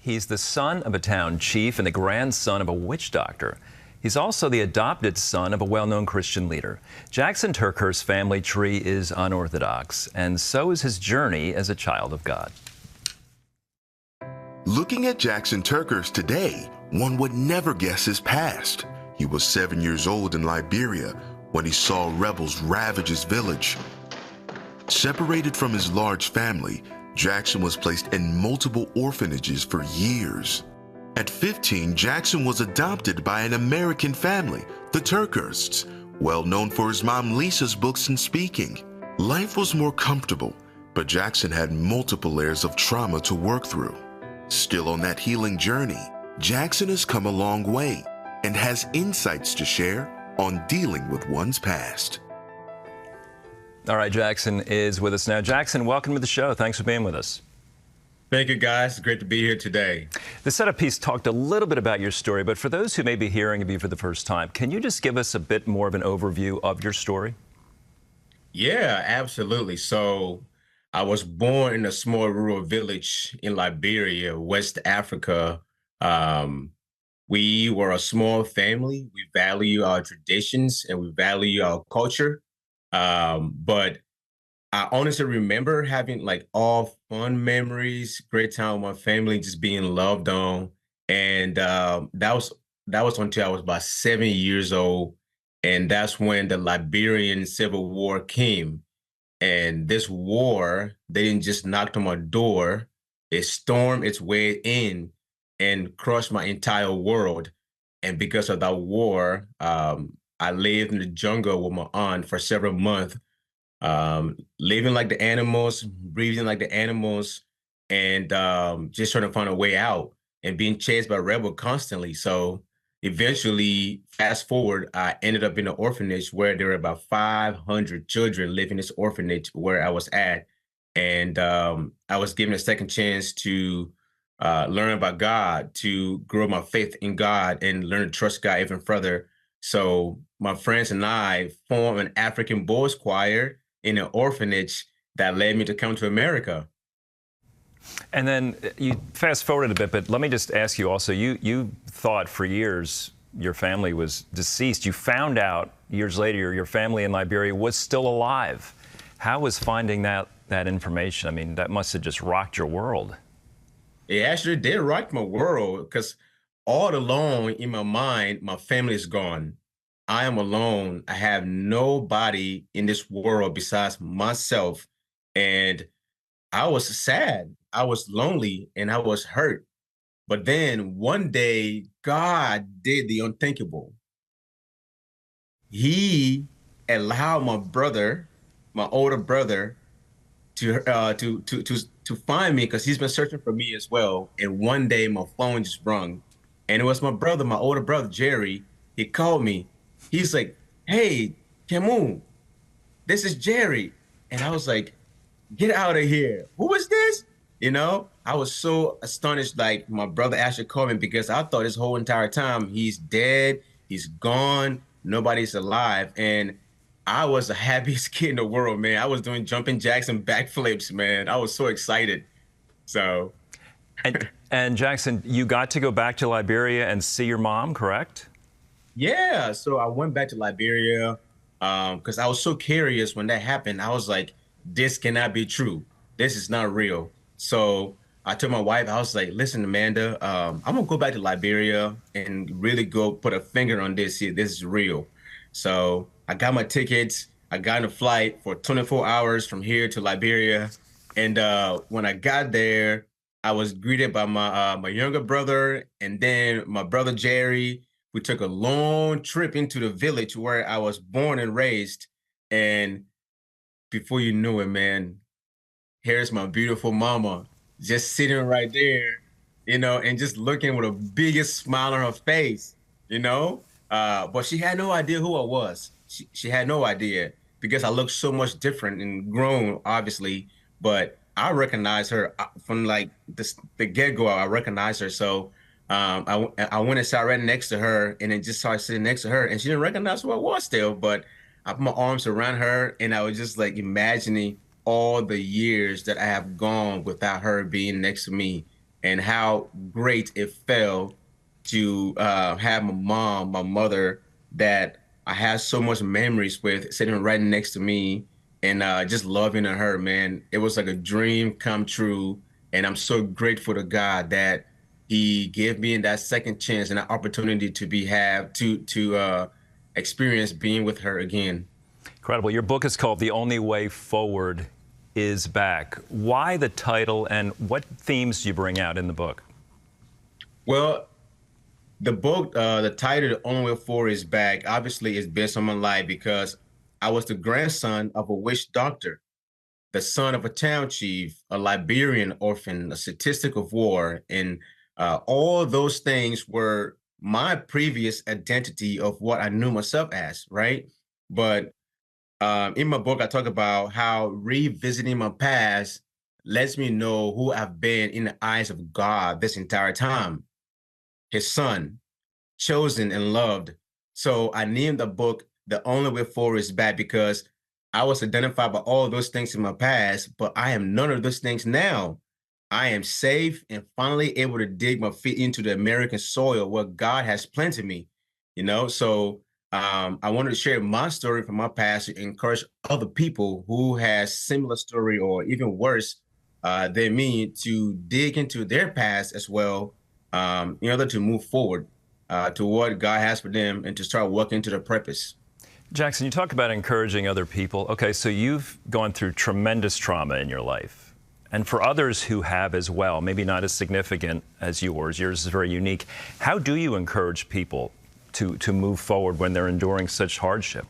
He's the son of a town chief and the grandson of a witch doctor. He's also the adopted son of a well-known Christian leader. Jackson Terkeurst's family tree is unorthodox, and so is his journey as a child of God. Looking at Jackson Terkeurst today, one would never guess his past. He was 7 years old in Liberia when he saw rebels ravage his village. Separated from his large family, Jackson was placed in multiple orphanages for years. At 15, Jackson was adopted by an American family, the Terkeursts, well known for his mom Lisa's books and speaking. Life was more comfortable, but Jackson had multiple layers of trauma to work through. Still on that healing journey, Jackson has come a long way and has insights to share on dealing with one's past. All right, Jackson is with us now. Jackson, welcome to the show. Thanks for being with us. Thank you, guys. It's great to be here today. The setup piece talked a little bit about your story, but for those who may be hearing of you for the first time, can you just give us a bit more of an overview of your story? Yeah, absolutely. So I was born in a small rural village in Liberia, West Africa. We were a small family. We value our traditions and we value our culture. But I honestly remember having like all fun memories, great time with my family, just being loved on. And that was until I was about 7 years old. And that's when the Liberian Civil War came. And this war, they didn't just knock on my door, it stormed its way in and crushed my entire world. And because of that war, I lived in the jungle with my aunt for several months, living like the animals, breathing like the animals, and just trying to find a way out and being chased by rebels constantly. So eventually, fast forward, I ended up in an orphanage where there were about 500 children living in this orphanage where I was at. And I was given a second chance to learn about God, to grow my faith in God and learn to trust God even further. So my friends and I formed an African boys choir in an orphanage that led me to come to America. And then you fast forwarded a bit, but let me just ask you also, you thought for years your family was deceased. You found out years later your family in Liberia was still alive. How was finding that information? I mean, that must have just rocked your world. It actually did rock my world because all along in my mind, my family is gone. I am alone. I have nobody in this world besides myself. And I was sad. I was lonely and I was hurt. But then one day, God did the unthinkable. He allowed my brother, my older brother, to find me because he's been searching for me as well. And one day my phone just rung. And it was my brother, my older brother, Jerry. He called me. He's like, "Hey, Camus, this is Jerry." And I was like, "Get out of here. Who is this?" You know, I was so astonished, like my brother actually called me because I thought this whole entire time he's dead, he's gone, nobody's alive. And I was the happiest kid in the world, man. I was doing jumping jacks and backflips, man. I was so excited. So. And Jackson, you got to go back to Liberia and see your mom, correct? Yeah, so I went back to Liberia because I was so curious when that happened. I was like, this cannot be true. This is not real. So I told my wife, I was like, "Listen, Amanda, I'm going to go back to Liberia and really go put a finger on this here. This is real." So I got my tickets. I got on a flight for 24 hours from here to Liberia. And when I got there, I was greeted by my younger brother and then my brother Jerry. We took a long trip into the village where I was born and raised. And before you knew it, man, here's my beautiful mama just sitting right there, you know, and just looking with the biggest smile on her face, you know. But she had no idea who I was. She had no idea because I looked so much different and grown, obviously. But I recognized her from like the get-go. I recognized her. So I went and sat right next to her and then just started sitting next to her. And she didn't recognize who I was still. But I put my arms around her and I was just like imagining all the years that I have gone without her being next to me. and how great it felt to have my mother that I had so much memories with sitting right next to me and just loving her, man. It was like a dream come true. And I'm so grateful to God that he gave me that second chance and that opportunity to experience being with her again. Incredible. Your book is called The Only Way Forward is Back. Why the title, and what themes do you bring out in the book? Well, the book, the title, The Only Way Forward is Back, obviously is based on my life because I was the grandson of a witch doctor, the son of a town chief, a Liberian orphan, a statistic of war, and all those things were my previous identity of what I knew myself as, right? But in my book, I talk about how revisiting my past lets me know who I've been in the eyes of God this entire time, his son, chosen and loved. So I named the book The Only Way Forward is Back because I was identified by all those things in my past, but I am none of those things now. I am safe and finally able to dig my feet into the American soil where God has planted me, you know? So I wanted to share my story from my past to encourage other people who has similar story or even worse than me to dig into their past as well in order to move forward to what God has for them and to start working to their purpose. Jackson, you talk about encouraging other people. Okay, so you've gone through tremendous trauma in your life. And for others who have as well, maybe not as significant as yours is very unique. How do you encourage people to move forward when they're enduring such hardship?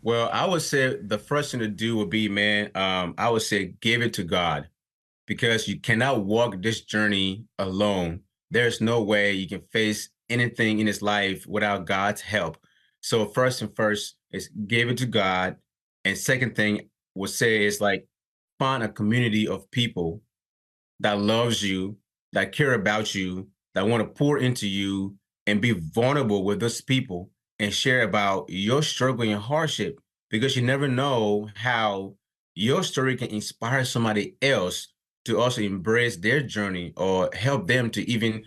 Well, I would say the first thing to do would be, man, I would say give it to God because you cannot walk this journey alone. There's no way you can face anything in this life without God's help. So first and first is give it to God. And second thing would say is like find a community of people that loves you, that care about you, that want to pour into you and be vulnerable with those people and share about your struggle and your hardship because you never know how your story can inspire somebody else to also embrace their journey or help them to even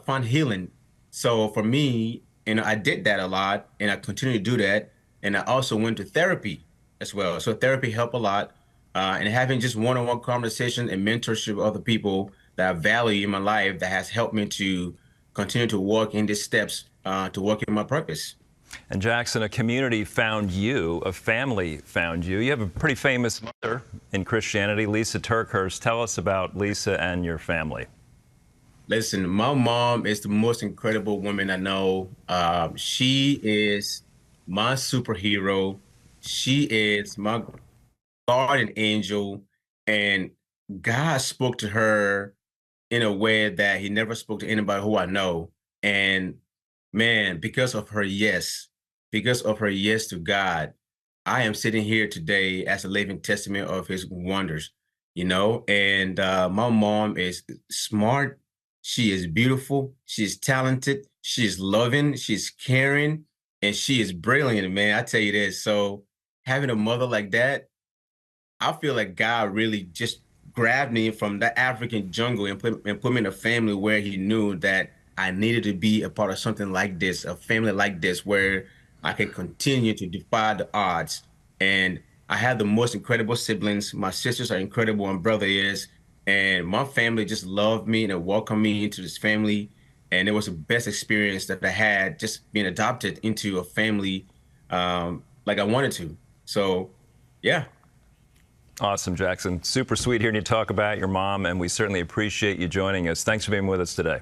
find healing. So for me, I did that a lot and I continue to do that. And I also went to therapy as well. So therapy helped a lot and having just one-on-one conversation and mentorship with other people that I value in my life that has helped me to continue to walk in these steps to work in my purpose. And Jackson, a community found you, a family found you. You have a pretty famous mother in Christianity, Lisa Terkeurst. Tell us about Lisa and your family. Listen, my mom is the most incredible woman I know. She is my superhero. She is my guardian angel, and God spoke to her in a way that he never spoke to anybody who I know. And man, because of her yes to God, I am sitting here today as a living testament of his wonders, And my mom is smart. She is beautiful. She is talented. She is loving. She's caring. And she is brilliant, man. I tell you this. So having a mother like that, I feel like God really just grabbed me from that African jungle and put me in a family where he knew that I needed to be a part of something like this, a family like this, where I can continue to defy the odds. And I have the most incredible siblings. My sisters are incredible, and brother is. And my family just loved me and welcomed me into this family. And it was the best experience that I had just being adopted into a family like I wanted to. So, yeah. Awesome, Jackson. Super sweet hearing you talk about your mom, and we certainly appreciate you joining us. Thanks for being with us today.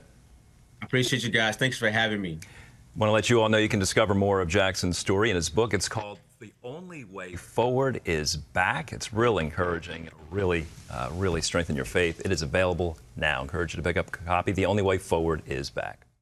I appreciate you guys. Thanks for having me. I want to let you all know you can discover more of Jackson's story in his book. It's called The Only Way Forward is Back. It's real encouraging, really strengthen your faith. It is available now. I encourage you to pick up a copy. The Only Way Forward is Back.